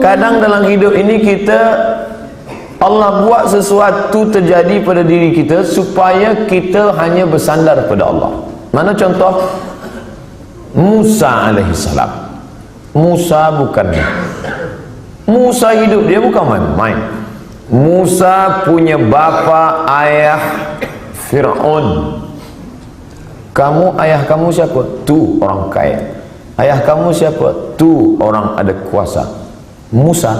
Kadang dalam hidup ini Allah buat sesuatu terjadi pada diri kita supaya kita hanya bersandar pada Allah. Mana contoh? Musa alaihissalam. Musa hidup dia bukan main-main. Musa punya bapa ayah Fir'aun. Ayah kamu siapa? Tu orang kaya. Ayah kamu siapa? Tu orang ada kuasa. Musa,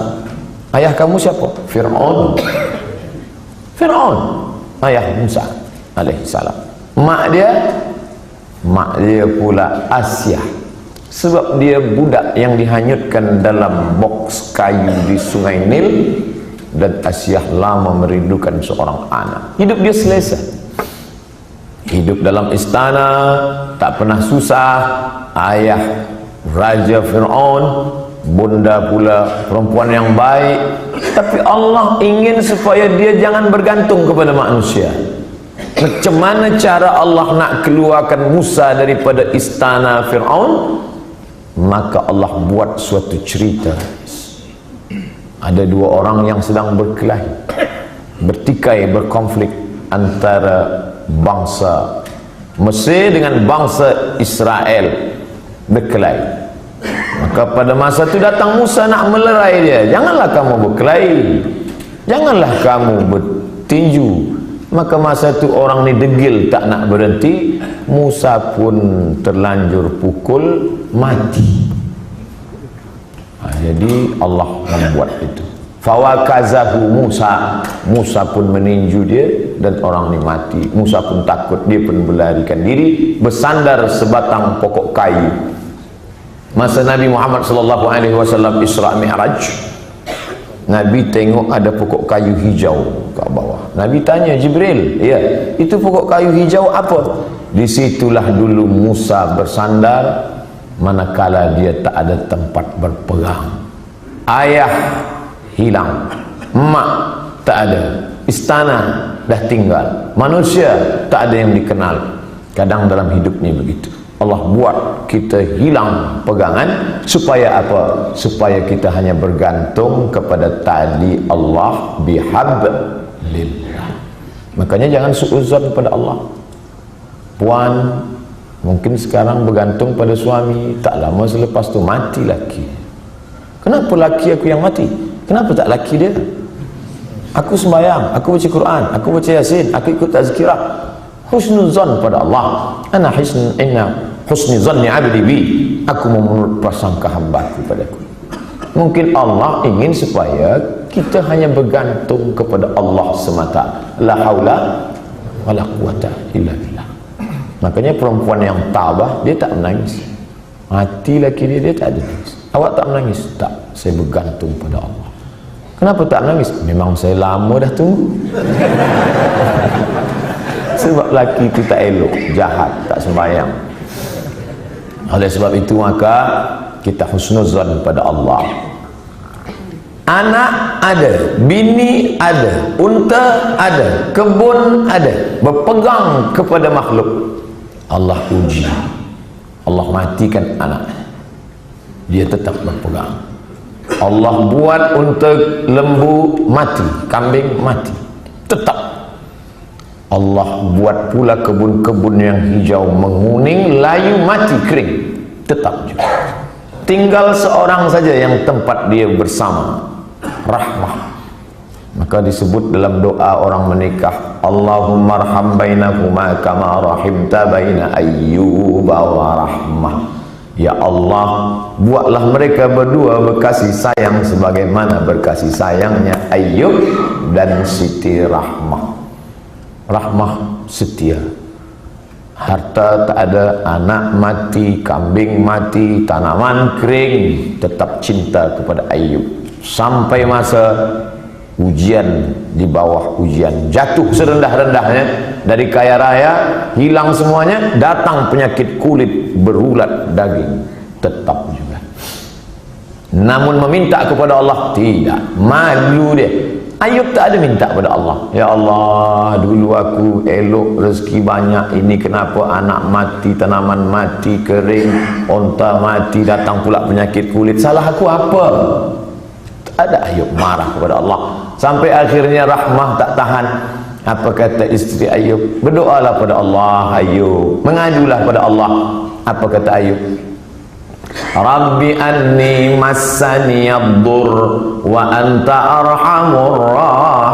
ayah kamu siapa? Fir'aun. Ayah Musa alaihissalam. Mak dia pula Asyah. Sebab dia budak yang dihanyutkan dalam boks kayu di sungai Nil. Dan Asyah lama merindukan seorang anak. Hidup dia selesa. Hidup dalam istana, tak pernah susah. Ayah Raja Fir'aun, bunda pula perempuan yang baik. Tapi Allah ingin supaya dia jangan bergantung kepada manusia. Macam mana cara Allah nak keluarkan Musa daripada istana Fir'aun? Maka Allah buat suatu cerita. Ada dua orang yang sedang berkelahi, bertikai, berkonflik antara bangsa Mesir dengan bangsa Israel, berkelahi. Maka pada masa itu datang Musa nak melerai dia. Janganlah kamu berkelahi, janganlah kamu bertinju. Maka masa itu orang ni degil, tak nak berhenti. Musa pun terlanjur pukul, mati. Jadi Allah membuat itu. Fawakazahu Musa. Musa pun meninju dia dan orang ni mati. Musa pun takut, dia pun berlarikan diri, bersandar sebatang pokok kayu. Masa Nabi Muhammad SAW Isra Mi'raj, Nabi tengok ada pokok kayu hijau kat bawah. Nabi tanya Jibril, ya, itu pokok kayu hijau apa? Disitulah dulu Musa bersandar, manakala dia tak ada tempat berpegang. Ayah hilang, mak tak ada, istana dah tinggal, manusia tak ada yang dikenal. Kadang dalam hidup ni begitu. Allah buat kita hilang pegangan supaya apa? Supaya kita hanya bergantung kepada tali Allah bihablillah. Makanya jangan suuzon pada Allah. Puan mungkin sekarang bergantung pada suami, tak lama selepas tu mati laki. Kenapa laki aku yang mati? Kenapa tak laki dia? Aku sembahyang, aku baca Quran, aku baca Yasin, aku ikut tazkirah. Husnuzon pada Allah. Inna husni zanni abdi bi. Aku menurut prasangka hambaku padaku. Mungkin Allah ingin supaya kita hanya bergantung kepada Allah semata. La haula wala quwata illa billah. Makanya perempuan yang tabah, dia tak menangis. Mati laki dia tak ada nangis. Awak tak menangis? Tak, saya bergantung pada Allah. Kenapa tak menangis? Memang saya lama dah tunggu. Sebab laki itu tak elok, jahat, tak sembahyang. Oleh sebab itu maka kita husnuzan pada Allah. Anak ada, bini ada, unta ada, kebun ada, berpegang kepada makhluk. Allah uji, Allah matikan anak, dia tetap berpegang. Allah buat unta, lembu mati, kambing mati, tetap. Allah buat pula kebun-kebun yang hijau, menguning, layu, mati, kering, tetap juga. Tinggal seorang saja yang tempat dia bersama, rahmah. Maka disebut dalam doa orang menikah, Allahumma arham bainahuma kama rahimta baina ayyuba wa rahmah. Ya Allah, buatlah mereka berdua berkasih sayang sebagaimana berkasih sayangnya Ayyub dan Siti Rahmah. Rahmah setia. Harta tak ada, anak mati, kambing mati, tanaman kering, tetap cinta kepada Ayyub. Sampai masa ujian, di bawah ujian, jatuh serendah-rendahnya dari kaya raya, hilang semuanya, datang penyakit kulit, berulat daging, tetap juga. Namun meminta kepada Allah tidak, malu dia. Ayub tak ada minta pada Allah, ya Allah, dulu aku elok, rezeki banyak, ini kenapa anak mati, tanaman mati, kering, onta mati, datang pula penyakit kulit, salah aku apa? Ada Ayub marah kepada Allah. Sampai akhirnya Rahmah tak tahan. Apa kata isteri Ayub? Berdoalah pada Allah Ayub, mengadulah pada Allah. Apa kata Ayub? Rabbi anni massani ad-dur wa anta arhamur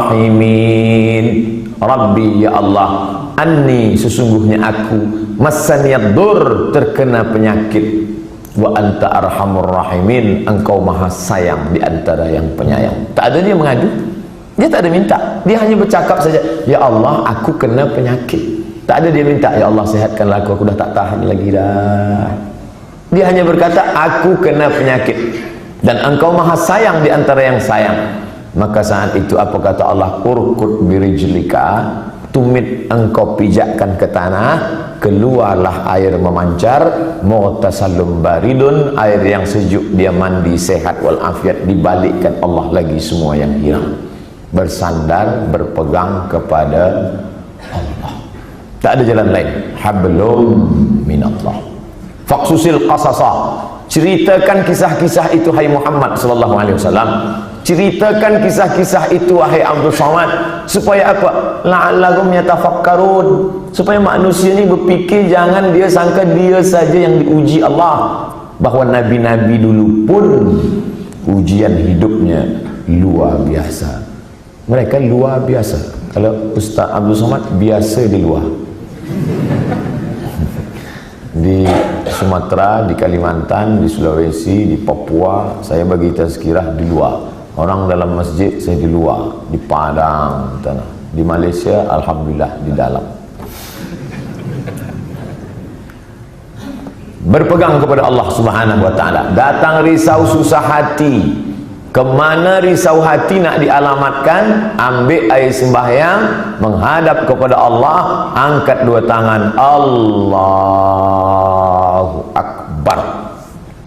rahimin. Rabbi, ya Allah, anni, sesungguhnya aku, massani ad-dur, terkena penyakit, wa anta arhamur rahimin, engkau maha sayang di antara yang penyayang. Tak ada dia mengadu, dia tak ada minta, dia hanya bercakap saja, ya Allah, aku kena penyakit. Tak ada dia minta, ya Allah, sehatkanlah aku dah tak tahan lagi dah. Dia hanya berkata, aku kena penyakit dan engkau maha sayang di antara yang sayang. Maka saat itu apa kata Allah? Urkut birijlika, tumit engkau pijakkan ke tanah, keluarlah air memancar, mughtasalun baridun, air yang sejuk, dia mandi sehat walafiat. Dibalikkan Allah lagi semua yang hilang. Bersandar, berpegang kepada Allah, tak ada jalan lain. Hablum minallah. Faqsusil qasasah, ceritakan kisah-kisah itu hai Muhammad sallallahu alaihi wasallam. Ceritakan kisah-kisah itu wahai Abdul Somad, supaya apa? La'allahum yatafakkarun, supaya manusia ini berfikir, jangan dia sangka dia saja yang diuji Allah, bahawa nabi-nabi dulu pun ujian hidupnya luar biasa. Mereka luar biasa. Kalau Ustaz Abdul Somad biasa di luar, di Sumatera, di Kalimantan, di Sulawesi, di Papua, saya bagi tazkirah di luar. Orang dalam masjid, saya di luar, di Padang tanah. Di Malaysia, alhamdulillah di dalam. Berpegang kepada Allah Subhanahu wa taala. Datang risau susah hati, kemana risau hati nak dialamatkan? Ambil air sembahyang, menghadap kepada Allah, angkat dua tangan, Allahu Akbar.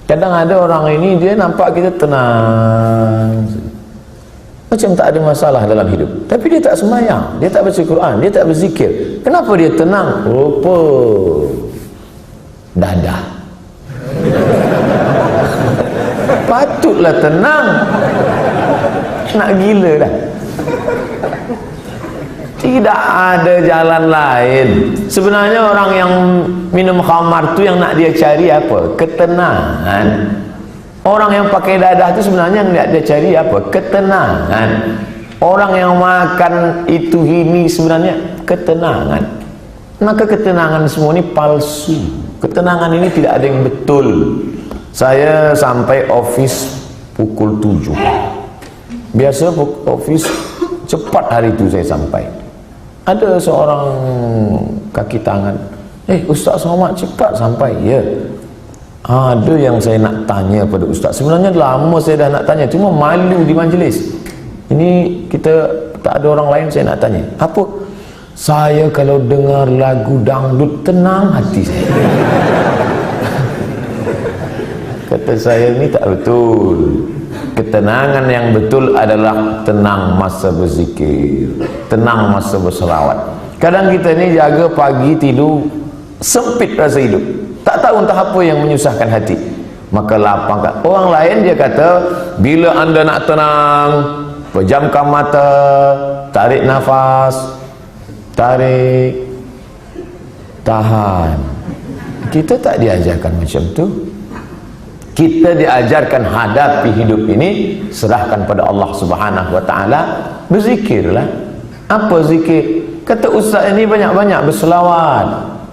Kadang ada orang ini, dia nampak kita tenang, macam tak ada masalah dalam hidup, tapi dia tak sembahyang, dia tak baca Quran, dia tak berzikir. Kenapa dia tenang? Rupa dadah. Patutlah tenang, nak gila dah. Tidak ada jalan lain. Sebenarnya orang yang minum khamar tu yang nak dia cari apa? Ketenangan. Orang yang pakai dadah tu sebenarnya yang nak dia cari apa? Ketenangan. Orang yang makan itu ini sebenarnya ketenangan. Maka ketenangan semua ini palsu. Ketenangan ini tidak ada yang betul. Saya sampai office pukul 7. Biasa office cepat hari itu saya sampai. Ada seorang kaki tangan, Ustaz Somad cepat sampai. Ya, ada yang saya nak tanya pada Ustaz. Sebenarnya lama saya dah nak tanya, cuma malu di majlis. Ini kita tak ada orang lain, saya nak tanya. Apa? Saya kalau dengar lagu dangdut tenang hati saya. Kata saya, ini tak betul. Ketenangan yang betul adalah tenang masa berzikir, tenang masa berselawat. Kadang kita ni jaga pagi tidur, sempit rasa hidup, tak tahu entah apa yang menyusahkan hati, maka lapangkan. Orang lain dia kata, bila anda nak tenang, pejamkan mata, tarik nafas, tarik, tahan. Kita tak diajarkan macam tu. Kita diajarkan hadapi hidup ini, serahkan pada Allah Subhanahu wa taala, berzikirlah. Apa zikir? Kata ustaz ini banyak-banyak berselawat.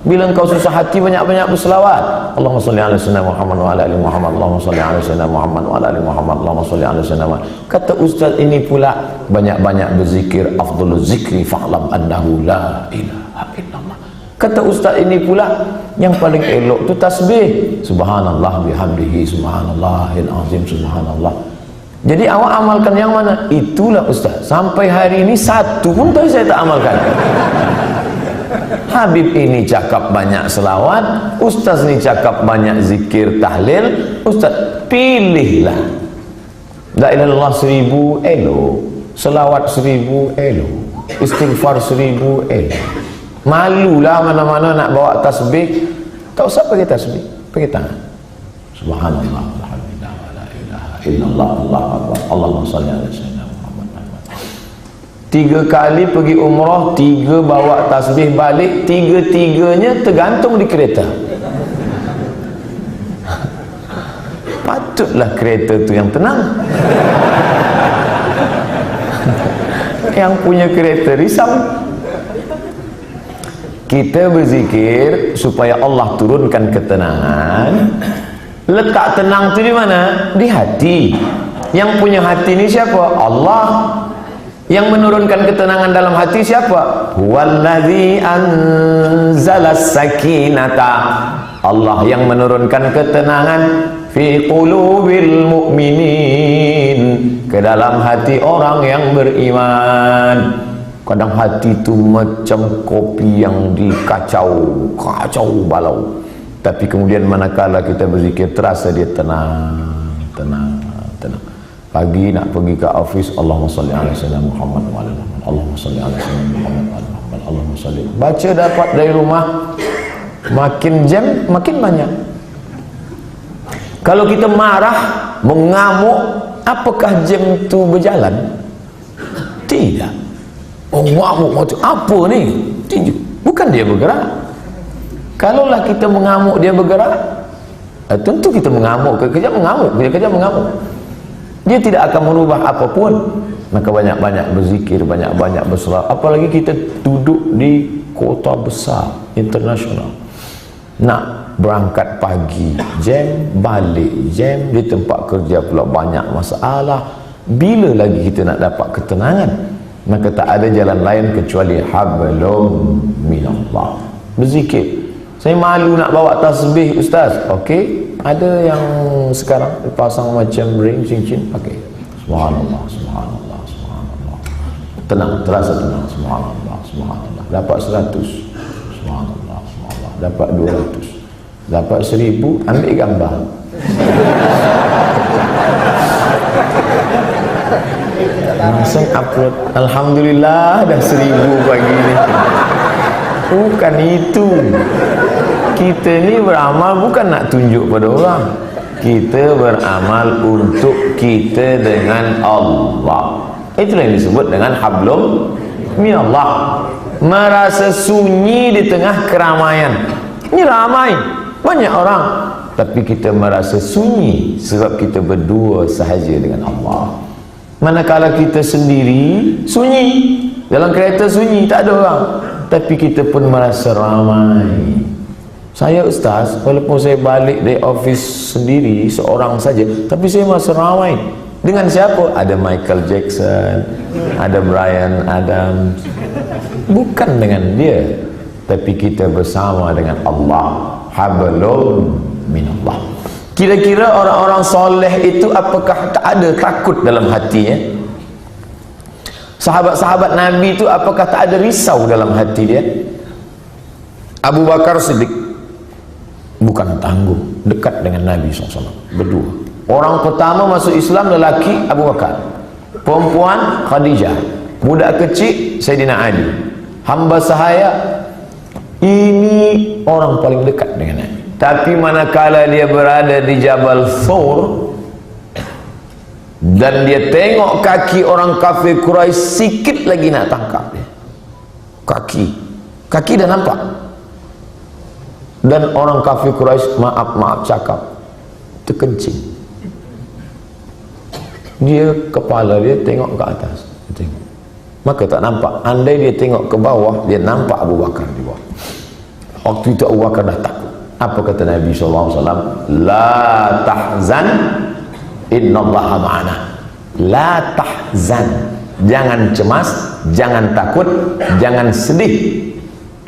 Bila engkau susah hati, banyak-banyak berselawat. Allahumma salli ala sayyidina Muhammad wa ala ali Muhammad. Allahumma salli ala sayyidina Muhammad wa ala ali Muhammad. Allahumma salli ala sayyidina Muhammad. Kata ustaz ini pula, banyak-banyak berzikir. Afdhalul zikri fa'lam annahu la ilaha illallah. Kata ustaz ini pula, yang paling elok tu tasbih, subhanallah bihamdihi, subhanallahil azim, subhanallah. Jadi awak amalkan yang mana? Itulah ustaz. Sampai hari ini satu pun saya tak amalkan. Habib ini cakap banyak selawat, ustaz ni cakap banyak zikir tahlil. Ustaz, pilihlah. La ilaha illallah 1000 elok, selawat 1000 elok, istighfar 1000 elok. Malulah mana-mana nak bawa tasbih, tak usah pakai tasbih, pakai tangan. Subhanallah, alhamdulillah, la ilaha illallah, Allahu akbar, Allahumma salli ala sayyidina Muhammad. 3 kali pergi umrah, 3 bawa tasbih balik, 3-3-nya tergantung di kereta. Patutlah kereta tu yang tenang. Yang punya kereta risau. Kita berzikir supaya Allah turunkan ketenangan. Letak tenang tu di mana? Di hati. Yang punya hati ni siapa? Allah. Yang menurunkan ketenangan dalam hati siapa? Huwallazi anzalas sakinata. Allah yang menurunkan ketenangan fi qulubil mu'minin, ke dalam hati orang yang beriman. Kadang hati itu macam kopi yang dikacau, kacau balau. Tapi kemudian manakala kita berzikir, terasa dia tenang, tenang, tenang. Pagi nak pergi ke office, Allahumma salli ala sayyidina Muhammad wa ala Muhammad, Allahumma salli ala sayyidina Muhammad wa ala Muhammad, Allahumma salli. Baca dapat dari rumah, makin jam makin banyak. Kalau kita marah, mengamuk, apakah jam itu berjalan? Tidak. Oh, ngamuk macam apa ni? Tinju. Bukan dia bergerak. Kalaulah kita mengamuk dia bergerak, tentu kita mengamuk, kekejap mengamuk, kekejap mengamuk. Dia tidak akan merubah apapun. Maka banyak-banyak berzikir, banyak-banyak berserah. Apalagi kita duduk di kota besar, internasional. Nak berangkat pagi, jam, balik jam, di tempat kerja pula banyak masalah. Bila lagi kita nak dapat ketenangan? Maka tak ada jalan lain kecuali hablum minallah. Berzikir. Saya malu nak bawa tasbih, Ustaz. Okey, ada yang sekarang pasang macam ring cincin, pakai. Subhanallah, subhanallah, subhanallah. Tenang, terasa tenang. Subhanallah, subhanallah. Dapat 100. Subhanallah, subhanallah. Dapat 200. Dapat 1000, ambil gambar. Langsung upload. Alhamdulillah dah 1000 pagi ni. Bukan itu. Kita ni beramal bukan nak tunjuk pada orang. Kita beramal untuk kita dengan Allah. Itulah yang disebut dengan hablum minallah. Merasa sunyi di tengah keramaian. Ini ramai, banyak orang, tapi kita merasa sunyi sebab kita berdua sahaja dengan Allah. Manakala kita sendiri, sunyi. Dalam kereta sunyi, tak ada orang, tapi kita pun merasa ramai. Saya Ustaz, walaupun saya balik dari office sendiri, seorang saja, tapi saya merasa ramai. Dengan siapa? Ada Michael Jackson, ada Bryan Adams. Bukan dengan dia, tapi kita bersama dengan Allah. Hablum minallah. Kira-kira orang-orang soleh itu apakah tak ada takut dalam hatinya? Sahabat-sahabat Nabi itu apakah tak ada risau dalam hati dia? Abu Bakar Siddiq bukan tangguh, dekat dengan Nabi SAW, berdua. Orang pertama masuk Islam lelaki Abu Bakar, perempuan Khadijah, budak kecil Sayyidina Ali, hamba sahaya. Ini orang paling dekat dengan Nabi. Tapi manakala dia berada di Jabal Thur dan dia tengok kaki orang kafir Quraisy, sikit lagi nak tangkap dia. Kaki dah nampak. Dan orang kafir Quraisy maaf cakap, terkencing. Dia kepala dia tengok ke atas, tengok. Maka tak nampak. Andai dia tengok ke bawah, dia nampak Abu Bakar di bawah. Waktu itu Abu Bakar dah takut. Apa kata Nabi SAW? La tahzan, innallaha ma'ana. La tahzan, jangan cemas, jangan takut, jangan sedih.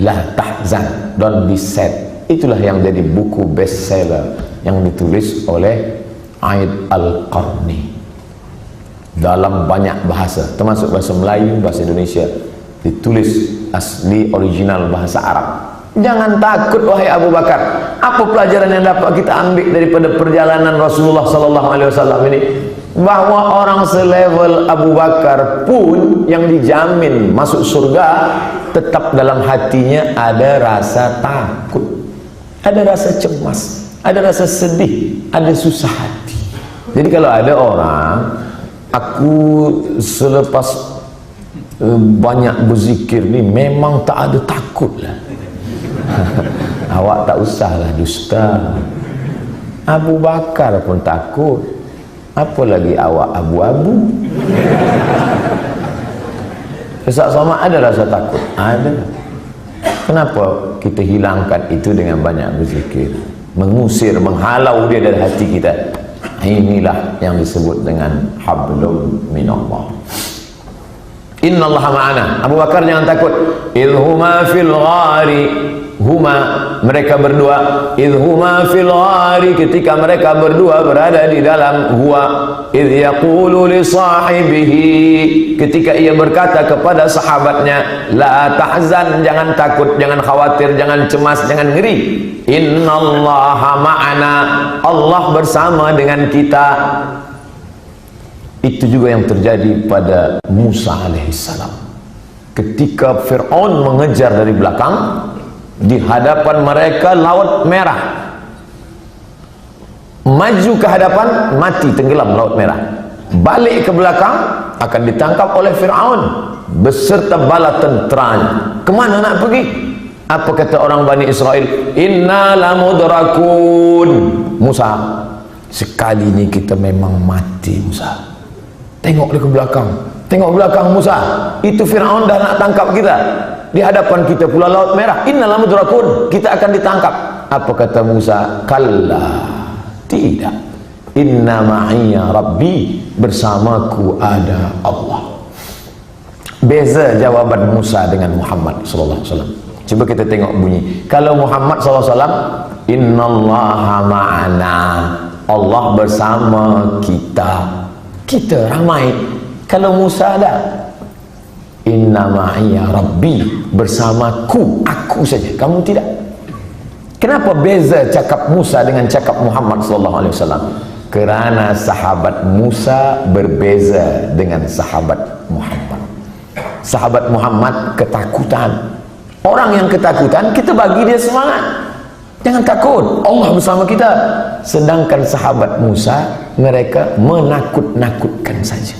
La tahzan, don't be sad. Itulah yang jadi buku bestseller yang ditulis oleh Aid Al-Qarni dalam banyak bahasa, termasuk bahasa Melayu, bahasa Indonesia, ditulis asli original bahasa Arab. Jangan takut wahai Abu Bakar. Apa pelajaran yang dapat kita ambil daripada perjalanan Rasulullah SAW ini? Bahwa orang selevel Abu Bakar pun yang dijamin masuk surga, tetap dalam hatinya ada rasa takut, ada rasa cemas, ada rasa sedih, ada susah hati. Jadi kalau ada orang Aku selepas banyak berzikir ni memang tak ada takut lah. Awak tak usahlah dusta. Abu Bakar pun takut, apalagi awak abu-abu. Ustaz Somad ada rasa takut? Ada. Kenapa kita hilangkan itu dengan banyak berzikir, mengusir, menghalau dia dari hati kita? Inilah yang disebut dengan hablum minallah. Innallaha ma'ana. Abu Bakar jangan takut. Idhuma fil ghari, huma, mereka berdua, idhuma fil ghari, ketika mereka berdua berada di dalam gua, idh yaqulu li sahibihi, ketika ia berkata kepada sahabatnya, la tahzan, jangan takut, jangan khawatir, jangan cemas, jangan ngeri. Innallaha ma'ana, Allah bersama dengan kita. Itu juga yang terjadi pada Musa alaihissalam. Ketika Fir'aun mengejar dari belakang, di hadapan mereka laut merah. Maju ke hadapan, mati tenggelam laut merah. Balik ke belakang, akan ditangkap oleh Fir'aun beserta bala tenteranya. Kemana nak pergi? Apa kata orang Bani Israel? Inna lamudrakun. Musa, sekali ini kita memang mati Musa. Tengok ke belakang, tengok belakang Musa, itu Fir'aun dah nak tangkap kita. Di hadapan kita pula laut merah. Innalam mudrakun, kita akan ditangkap. Apa kata Musa? Kalla, tidak. Inna ma'iya rabbi, bersamaku ada Allah. Beza jawaban Musa dengan Muhammad sallallahu alaihi wasallam. Cuba kita tengok bunyi. Kalau Muhammad sallallahu alaihi wasallam, innallaha ma'ana, Allah bersama kita. Kita ramai. Kalau Musa ada, inna ma'iya rabbi, bersamaku, aku saja, kamu tidak. Kenapa beza cakap Musa dengan cakap Muhammad sallallahu alaihi wasallam? Kerana sahabat Musa berbeza dengan sahabat Muhammad. Sahabat Muhammad ketakutan. Orang yang ketakutan, kita bagi dia semangat. Jangan takut, Allah bersama kita. Sedangkan sahabat Musa, mereka menakut-nakutkan saja.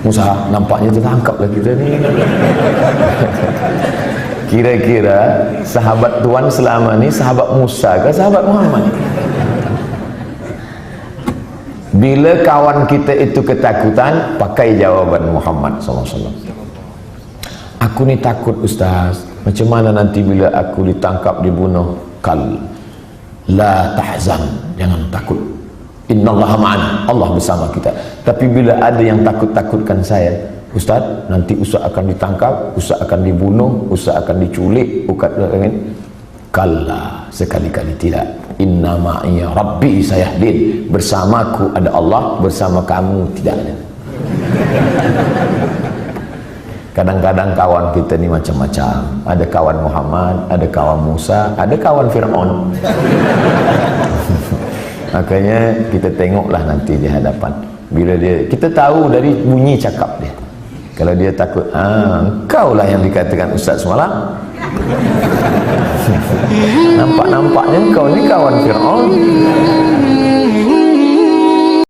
Musa, nampaknya tertangkaplah kita ni. Kira-kira sahabat Tuhan selama ni sahabat Musa ke sahabat Muhammad? Bila kawan kita itu ketakutan, pakai jawaban Muhammad SAW. Aku ni takut Ustaz, macam mana nanti bila aku ditangkap, dibunuh? Kal, la tahzan, jangan takut. Innallaha ma'ana, Allah bersama kita. Tapi bila ada yang takut-takutkan saya, Ustaz, nanti Ustaz akan ditangkap, Ustaz akan dibunuh, Ustaz akan diculik, kalla, sekali-kali tidak. Inna ma'iya rabbi sayahdin, bersamaku ada Allah, bersama kamu tidak ada. Kadang-kadang kawan kita ni macam-macam. Ada kawan Muhammad, ada kawan Musa, ada kawan Fir'aun. Makanya kita tengoklah nanti di hadapan. Bila dia, kita tahu dari bunyi cakap dia. Kalau dia takut, engkau lah yang dikatakan Ustaz semalam. Nampak-nampaknya engkau ni kawan Fir'aun.